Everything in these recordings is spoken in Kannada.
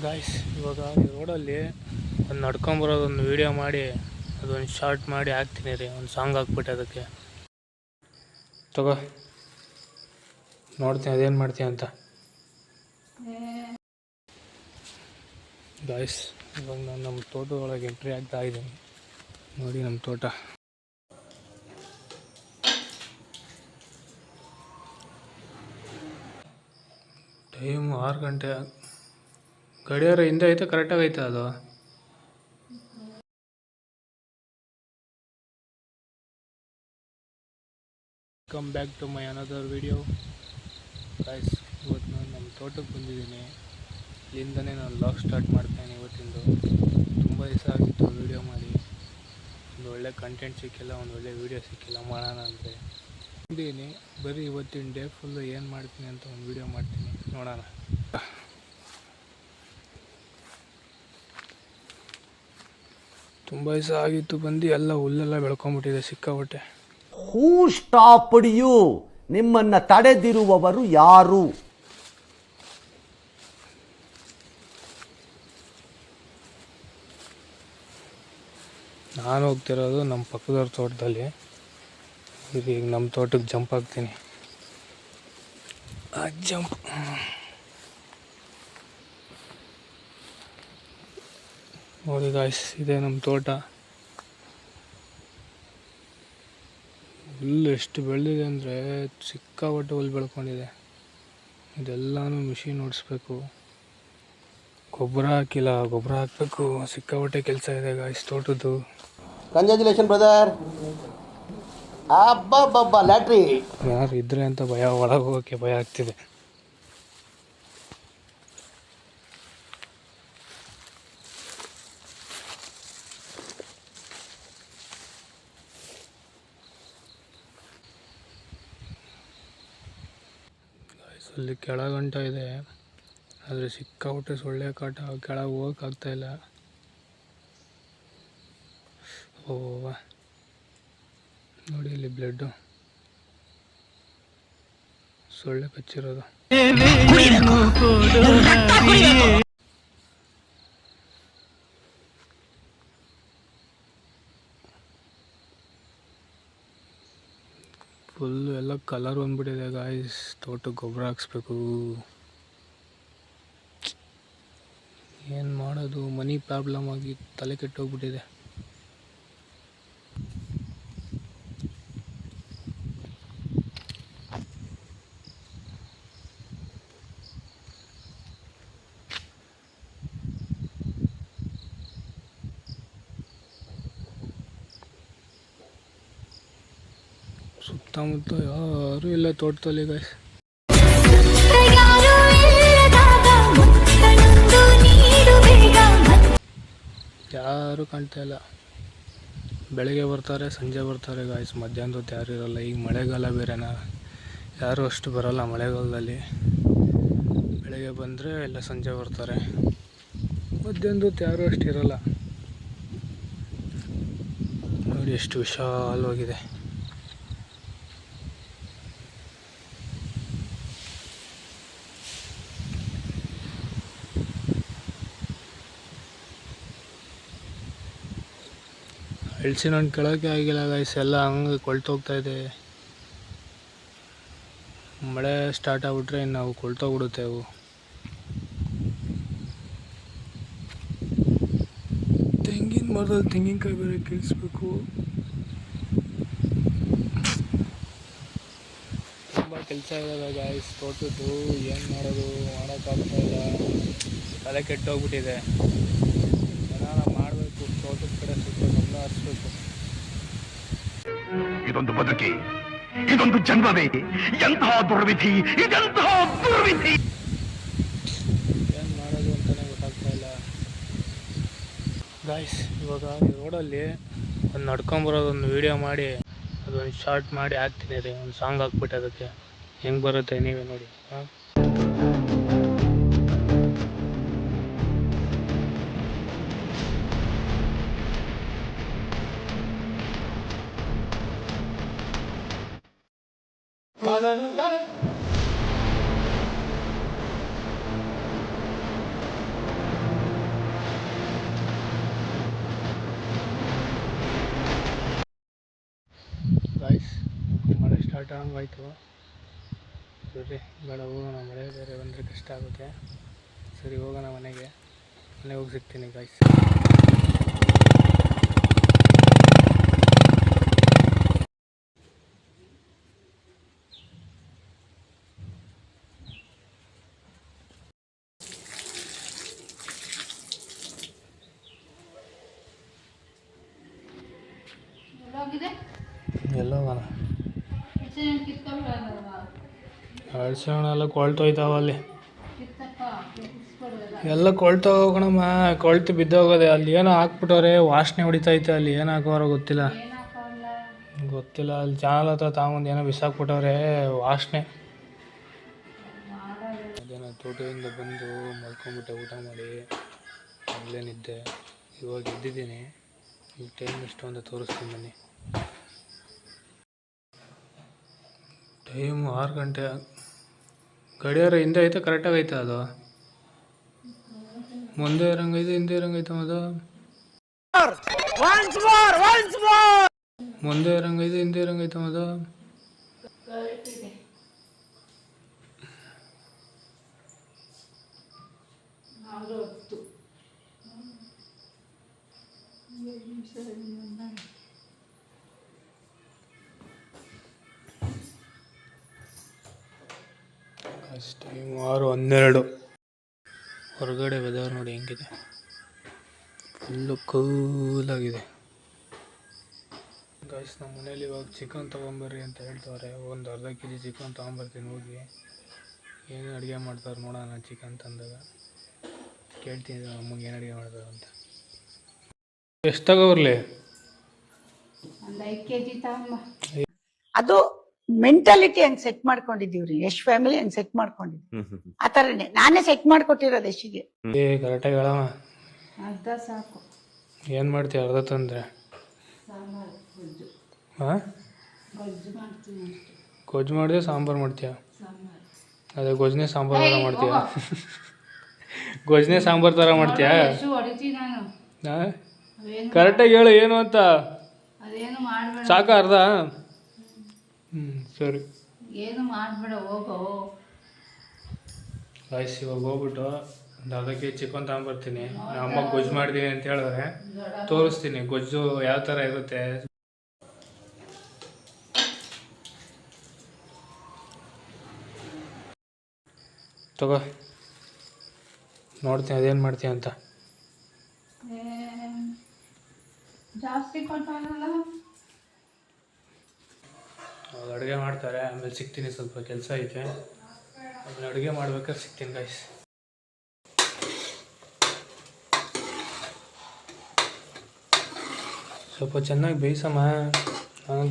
ಗಾಯ್ಸ್, ಇವಾಗ ಈ ರೋಡಲ್ಲಿ ಒಂದು ನಡ್ಕೊಂಬರೋದೊಂದು ವೀಡಿಯೋ ಮಾಡಿ ಅದೊಂದು ಶಾರ್ಟ್ ಮಾಡಿ ಹಾಕ್ತೀನಿ ರೀ. ಒಂದು ಸಾಂಗ್ ಹಾಕ್ಬಿಟ್ಟು ಅದಕ್ಕೆ ತಗೋ ನೋಡ್ತೀನಿ ಅದೇನು ಮಾಡ್ತೀನಿ ಅಂತ. ಗಾಯ್ಸ್, ಇವಾಗ ನಾನು ನಮ್ಮ ತೋಟದೊಳಗೆ ಎಂಟ್ರಿ ಆಗ್ತಾ ಇದ್ದೀನಿ. ನೋಡಿ ನಮ್ಮ ತೋಟ. ಟೈಮು 6 ಗಂಟೆ. ಗಡಿಯಾರ ಹಿಂದೆ ಐತೆ, ಕರೆಕ್ಟಾಗಿ ಐತೆ ಅದು. Come back to my another video. Guys, ಇವತ್ತು ನಾನು ನಮ್ಮ ತೋಟಕ್ಕೆ ಬಂದಿದ್ದೀನಿ. ಇಲ್ಲಿಂದನೇ ನಾನು ಲಾಗ್ ಸ್ಟಾರ್ಟ್ ಮಾಡ್ತೇನೆ ಇವತ್ತಿಂದು. ತುಂಬ ದಿವಸ ಆಗಿತ್ತು ವೀಡಿಯೋ ಮಾಡಿ, ಒಂದು ಒಳ್ಳೆ ಕಂಟೆಂಟ್ ಸಿಕ್ಕಿಲ್ಲ, ಒಂದು ಒಳ್ಳೆ ವೀಡಿಯೋ ಸಿಕ್ಕಿಲ್ಲ. ಮಾಡೋಣ ಅಂದರೆ ಬಂದಿದ್ದೀನಿ. ಬರೀ ಇವತ್ತಿನ ಡೇ ಫುಲ್ಲು ಏನು ಮಾಡ್ತೀನಿ ಅಂತ ಒಂದು ವೀಡಿಯೋ ಮಾಡ್ತೀನಿ, ನೋಡೋಣ. ತುಂಬ ದಿವಸ ಆಗಿತ್ತು ಬಂದು, ಎಲ್ಲ ಹುಲ್ಲೆಲ್ಲ ಬೆಳ್ಕೊಂಬಿಟ್ಟಿದೆ ಸಿಕ್ಕಾಪಟ್ಟೆ. ಹೂ ಸ್ಟಾಪ್ಡ್ ಯು? ನಿಮ್ಮನ್ನ ತಡೆದಿರುವವರು ಯಾರು? ನಾನು ಹೋಗ್ತಿರೋದು ನಮ್ಮ ಪಕ್ಕದವ್ರ ತೋಟದಲ್ಲಿ. ಈಗ ನಮ್ಮ ತೋಟಕ್ಕೆ ಜಂಪ್ ಆಗ್ತೀನಿ. ಆ ಜಂಪ್ ನೋಡಿ ಗಾಯ್ಸ್, ಇದೆ ನಮ್ಮ ತೋಟ. ಹುಲ್ಲು ಎಷ್ಟು ಬೆಳೆದಿದೆ ಅಂದರೆ ಸಿಕ್ಕಾಪಟ್ಟೆ ಹುಲ್ಲು ಬೆಳ್ಕೊಂಡಿದೆ. ಇದೆಲ್ಲನೂ ಮಿಷಿನ್ ಓಡಿಸ್ಬೇಕು. ಗೊಬ್ಬರ ಹಾಕಿಲ್ಲ, ಗೊಬ್ಬರ ಹಾಕಬೇಕು. ಸಿಕ್ಕಾಪಟ್ಟೆ ಕೆಲಸ ಇದೆ ಗಾಯ್ಸ್ ತೋಟದ್ದು. Congratulation brother. ಅಬ್ಬಬ್ಬಬ್ಬ ಲ್ಯಾಟ್ರಿ. ಯಾರು ಇದ್ರೆ ಅಂತ ಭಯ, ಒಳಗೆ ಹೋಗೋಕ್ಕೆ ಭಯ ಆಗ್ತಿದೆ. ಅಲ್ಲಿ ಕೆಳಗಂಟ ಇದೆ, ಆದರೆ ಸಿಕ್ಕಾಪಟ್ಟೆ ಸೊಳ್ಳೆ ಕಾಟ. ಕೆಳಗೆ ಹೋಗೋಕ್ಕಾಗ್ತಾಯಿಲ್ಲ. ಓ ನೋಡಿ ಇಲ್ಲಿ ಬ್ಲಡ್ಡು, ಸೊಳ್ಳೆ ಕಚ್ಚಿರೋದು. ಫುಲ್ಲು ಎಲ್ಲ ಕಲರ್ ಬಂದ್ಬಿಟ್ಟಿದೆ ಗಾಯ್ಸ್. ತೋಟಕ್ಕೆ ಗೊಬ್ಬರ ಹಾಕ್ಸ್ಬೇಕು. ಏನು ಮಾಡೋದು, ಮನಿ ಪ್ರಾಬ್ಲಮ್ ಆಗಿ ತಲೆ ಕೆಟ್ಟೋಗ್ಬಿಟ್ಟಿದೆ. ಸುತ್ತಮುತ್ತ ಯಾರೂ ಇಲ್ಲ ತೋಟದಲ್ಲಿ ಗಾಯ್ಸ್. ಯಾರೂ ಕಾಣ್ತಾ ಇಲ್ಲ. ಬೆಳಗ್ಗೆ ಬರ್ತಾರೆ, ಸಂಜೆ ಬರ್ತಾರೆ ಗಾಯ್ಸ್. ಮಧ್ಯಾಹ್ನದ ಹೊತ್ತು ಯಾರೂ ಇರೋಲ್ಲ. ಈಗ ಮಳೆಗಾಲ ಬೇರೆನಾ, ಯಾರೂ ಅಷ್ಟು ಬರೋಲ್ಲ ಮಳೆಗಾಲದಲ್ಲಿ. ಬೆಳಗ್ಗೆ ಬಂದರೆ ಎಲ್ಲ ಸಂಜೆ ಬರ್ತಾರೆ. ಮಧ್ಯಾಹ್ನದ ಹೊತ್ತು ಯಾರೂ ಅಷ್ಟು ಇರೋಲ್ಲ. ನೋಡಿ ಎಷ್ಟು ವಿಶಾಲವಾಗಿದೆ. ಹಲಸಿನ ಹಣ್ಣು ಕೆಳಕ್ಕೆ ಆಗಿಲ್ಲ ಗಾಯ್ಸ್, ಎಲ್ಲ ಹಂಗೆ ಕೊಳ್ತೋಗ್ತಾ ಇದೆ. ಮಳೆ ಸ್ಟಾರ್ಟ್ ಆಗ್ಬಿಟ್ರೆ ಇನ್ನು ಅವು ಕೊಳ್ತೋಗ್ಬಿಡುತ್ತೆ. ಅವು ತೆಂಗಿನ ಮರದಲ್ಲಿ ತೆಂಗಿನಕಾಯಿ ಬೇರೆ ಕೀಳಿಸ್ಬೇಕು. ತುಂಬ ಕೆಲಸ ಇರೋಲ್ಲ ಗಾಯ್ಸ್ ತೋಟದ್ದು. ಏನು ಮಾಡೋದು, ಮಾಡೋಕ್ಕಾಗ್ತಾ ಇಲ್ಲ. ತಲೆ ಕೆಟ್ಟೋಗ್ಬಿಟ್ಟಿದೆ. ಏನಾರ ಮಾಡಬೇಕು, ತೋಟದ ಕಡೆ ಸ್ವಲ್ಪ ಗಮನ ಹರಿಸ್ಬೇಕು. ಇದೊಂದು ಬದುಕಿ, ಇದೊಂದು ಜನ್ಮವೇ, ಎಂತಹ ದುರ್ವಿಧಿ, ಇದೆಂತಹ ದುರ್ವಿಧಿ. ಏನು ಮಾಡೋದು ಅಂತಲೇ ಗೊತ್ತಾಗ್ತಾ ಇಲ್ಲ ಗಾಯ್ಸ್. ಇವಾಗ ಈ ರೋಡಲ್ಲಿ ಒಂದು ನಡ್ಕೊಂಬರೋದೊಂದು ವೀಡಿಯೋ ಮಾಡಿ ಅದೊಂದು ಶಾರ್ಟ್ ಮಾಡಿ ಹಾಕ್ತೀನಿ ರೀ. ಒಂದು ಸಾಂಗ್ ಹಾಕ್ಬಿಟ್ಟು ಅದಕ್ಕೆ ಹೆಂಗೆ ಬರುತ್ತೆ ನೀವೇ ನೋಡಿ. ಹಾಂ, ಹಂಗಾಯ್ತು. ಸರಿ ಬೇಡ ಹೋಗೋಣ, ಮಳೆ ಬೇರೆ ಬಂದರೆ ಕಷ್ಟ ಆಗುತ್ತೆ. ಸರಿ ಹೋಗೋಣ ಮನೆಗೆ ಹೋಗಿ ಸಿಗ್ತೀನಿ ಗಾಯ್ಸ್. ಎಲ್ಲ ಹೋಗೋಣ, ಅಳ್ಸೋಣ ಎಲ್ಲ ಕೊಳ್ತೋಯ್ತಾವ ಅಲ್ಲಿ, ಎಲ್ಲ ಕೊಳ್ತೋ ಹೋಗೋಣಮ್ಮ. ಕೊಳ್ತು ಬಿದ್ದೋಗೋದೆ. ಅಲ್ಲಿ ಏನೋ ಹಾಕ್ಬಿಟ್ಟವ್ರೆ, ವಾಸನೆ ಹೊಡಿತೈತೆ. ಅಲ್ಲಿ ಏನು ಹಾಕೋರೋ ಗೊತ್ತಿಲ್ಲ ಅಲ್ಲಿ ಚಾನಲ್ ಹತ್ರ ತಗೊಂಡು ಏನೋ ಬಿಸಾಕ್ಬಿಟ್ಟವ್ರೆ, ವಾಸನೆ. ಅದೇನೋ ತೋಟದಿಂದ ಬಂದು ಮಲ್ಕೊಂಡ್ಬಿಟ್ಟೆ, ಊಟ ಮಾಡಿ ಅಲ್ಲೇನಿದ್ದೆ. ಇವಾಗ ಎದ್ದಿದ್ದೀನಿ. ಈಗ ಟೈಮ್ ಎಷ್ಟು ಅಂತ ತೋರಿಸ್ತೀನಿ ಬನ್ನಿ. ಟೈಮು 6 ಗಂಟೆ. ಗಡಿಯಾರ ಹಿಂದೆ ಐತೆ, ಕರೆಕ್ಟಾಗಿ ಐತೆ ಅದು. ಮುಂದೆ ಇರಂಗೈತೆ, ಹಿಂದೆ ಇರಂಗೈತೆ ಅದು. ಮುಂದೆ ಇರಂಗೈತೆ, ಹಿಂದೆ ಇರಂಗೈತೆ ಅದು. ಟೈಮು 6:12. ಹೊರಗಡೆ ವೆದರ್ ನೋಡಿ ಹೆಂಗಿದೆ, ಫುಲ್ಲು ಕೂಲಾಗಿದೆ ಗಾಯ್ಸ್. ನಮ್ಮ ಮನೇಲಿ ಇವಾಗ ಚಿಕನ್ ತೊಗೊಂಬರ್ರಿ ಅಂತ ಹೇಳ್ತವ್ರೆ. ಒಂದು ಅರ್ಧ kg ಚಿಕನ್ ತೊಗೊಂಬರ್ತೀನಿ ಹೋಗಿ. ಏನು ಅಡುಗೆ ಮಾಡ್ತಾರೆ ನೋಡೋಣ. ಚಿಕನ್ ತಂದಾಗ ಕೇಳ್ತೀನಿ ಅಮ್ಮಗೆ ಏನು ಅಡುಗೆ ಮಾಡ್ತಾರೆ ಅಂತ. ಎಷ್ಟು ತಗೋಬರ್ಲಿ? ಒಂದು 5 kg ತಗೊಂಬ. ಅದು ಮೆಂಟಾಲಿಟಿ ಹಂಗೆ ಸೆಟ್ ಮಾಡ್ಕೊಂಡಿದ್ದೀವ್ರಿ. ಯಶ್ ಫ್ಯಾಮಿಲಿ ಹಂಗೆ ಸೆಟ್ ಮಾಡ್ಕೊಂಡಿದ್ವಿ. ಆ ಥರನೇ ನಾನೇ ಸೆಟ್ ಮಾಡ್ಕೊಟ್ಟಿರೋದು ಯಶಿಗೆ. ಕರೆಕ್ಟಾಗಿ ಹೇಳಮ್ಮ. ಅರ್ಧ ಸಾಕು. ಏನು ಮಾಡ್ತೀಯ ಅರ್ಧ ತಂದರೆ? ಸಾಂಬಾರು ಗೊಜ್ಜು. ಹಾಂ, ಗೊಜ್ಜು ಮಾಡ್ತೀನಿ ಅಷ್ಟೇ. ಗೊಜ್ಜು ಮಾಡಿದೆ ಸಾಂಬಾರು ಮಾಡ್ತೀಯ? ಸಾಂಬಾರು. ಅದೇ ಗೊಜ್ಜನೇ ಸಾಂಬಾರು ಥರ ಮಾಡ್ತೀಯ? ಗೊಜ್ಜನೇ ಸಾಂಬಾರು ಥರ ಮಾಡ್ತೀಯ? ಎಷ್ಟು ಹೊಡಿತೀನಿ ನಾನು. ಹಾಂ, ಕರೆಕ್ಟಾಗಿ ಹೇಳು ಏನು ಅಂತ. ಅದೇನು ಮಾಡಬೇಡ. ಸಾಕ ಅರ್ಧ? ಸರಿ. ಏನು ಮಾಡಬೇಡ, ಹೋಗೋ. ಗಾಯ್ಸ್ ಇವಾಗ ಹೋಗ್ಬಿಟ್ಟು ಒಂದು ಅರ್ಧ kg ಚಿಕನ್ ತಗೊಂಬರ್ತೀನಿ. ನಮ್ಮ ಅಮ್ಮ ಗೊಜ್ಜು ಮಾಡಿದ್ದೀನಿ ಅಂತ ಹೇಳಿದ್ರೆ ತೋರಿಸ್ತೀನಿ ಗೊಜ್ಜು ಯಾವ ಥರ ಇರುತ್ತೆ. ತಗೋ, ನೋಡ್ತೀನಿ ಅದೇನು ಮಾಡ್ತೀಯ ಅಂತ. ಜಾಸ್ತಿ ಕೊಟ್ಟಲ್ಲ. ಅವ್ರು ಅಡುಗೆ ಮಾಡ್ತಾರೆ, ಆಮೇಲೆ ಸಿಗ್ತೀನಿ. ಸ್ವಲ್ಪ ಕೆಲಸ ಐತೆ, ಆಮೇಲೆ ಅಡುಗೆ ಮಾಡ್ಬೇಕಾದ್ರೆ ಸಿಗ್ತೀನಿ ಗಾಯ್ಸ್. ಸ್ವಲ್ಪ ಚೆನ್ನಾಗಿ ಬೇಯಿಸಮ್ಮ,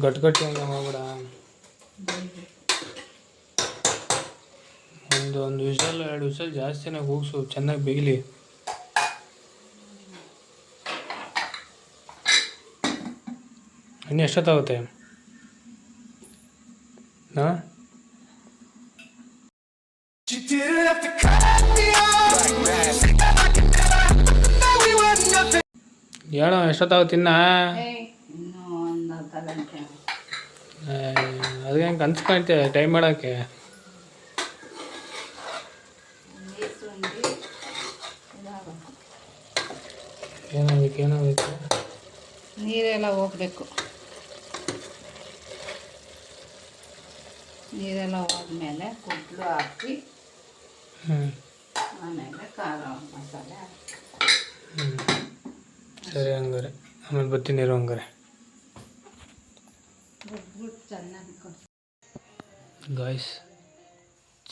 ಗಟ್ಟಿ ಹಂಗೆ ಮಾಡ್ಬೇಡ. ಒಂದು ವಿಷಲ್ 2 ವಿಷಲ್ ಜಾಸ್ತಿನೇ ಕೂಗಿಸು, ಚೆನ್ನಾಗಿ ಬೇಯಲಿ. ಇನ್ನು ಎಷ್ಟೊತ್ತಾಗುತ್ತೆ? ಹಾಂ, ಹೇಳ ಎಷ್ಟೊತ್ತಾಗುತ್ತೆ ಇನ್ನ? ಇನ್ನೂ ಒಂದು ಅರ್ಧ ಗಂಟೆ. ಅದಕ್ಕೆ ಹೆಂಗೆ ಕನ್ಸ್ಕೊಂತೆ ಟೈಮ್ ಮಾಡೋಕ್ಕೆ? ಏನಾಗಬೇಕು? ನೀರೆಲ್ಲ ಹೋಗ್ಬೇಕು. ನೀರೆಲ್ಲ ಹೋದ್ಮೇಲೆ ಕುಟ್ಲು ಹಾಕಿ ಆಮೇಲೆ ಖಾರ ಮಸಾಲೆ ಹಾಕಿ. ಸರಿ ಹಂಗಾರೆ, ಆಮೇಲೆ ಬರ್ತೀನಿ ಇರೋ ಹಂಗಾರೆ. ರುಬ್ಬಿಟ್ಟು ಚೆನ್ನಾಗಿ ಗಾಯ್ಸ್,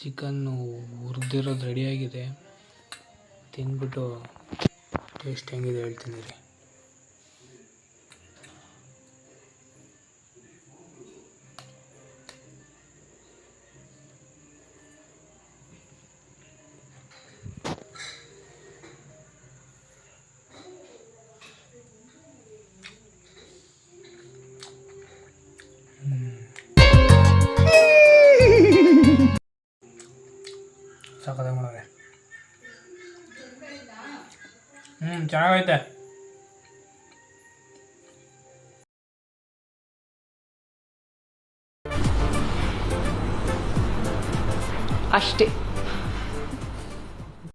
ಚಿಕನ್ನು ಹುರಿದಿರೋದು ರೆಡಿಯಾಗಿದೆ. ತಿಂದ್ಬಿಟ್ಟು ಟೇಸ್ಟ್ ಹೆಂಗಿದೆ ಹೇಳ್ತೀನಿ ರೀ. ಸಾಕಾದಾಗ ಮಾಡೋರೆ. ಚೆನ್ನಾಗೈತೆ. ಅಷ್ಟೇ.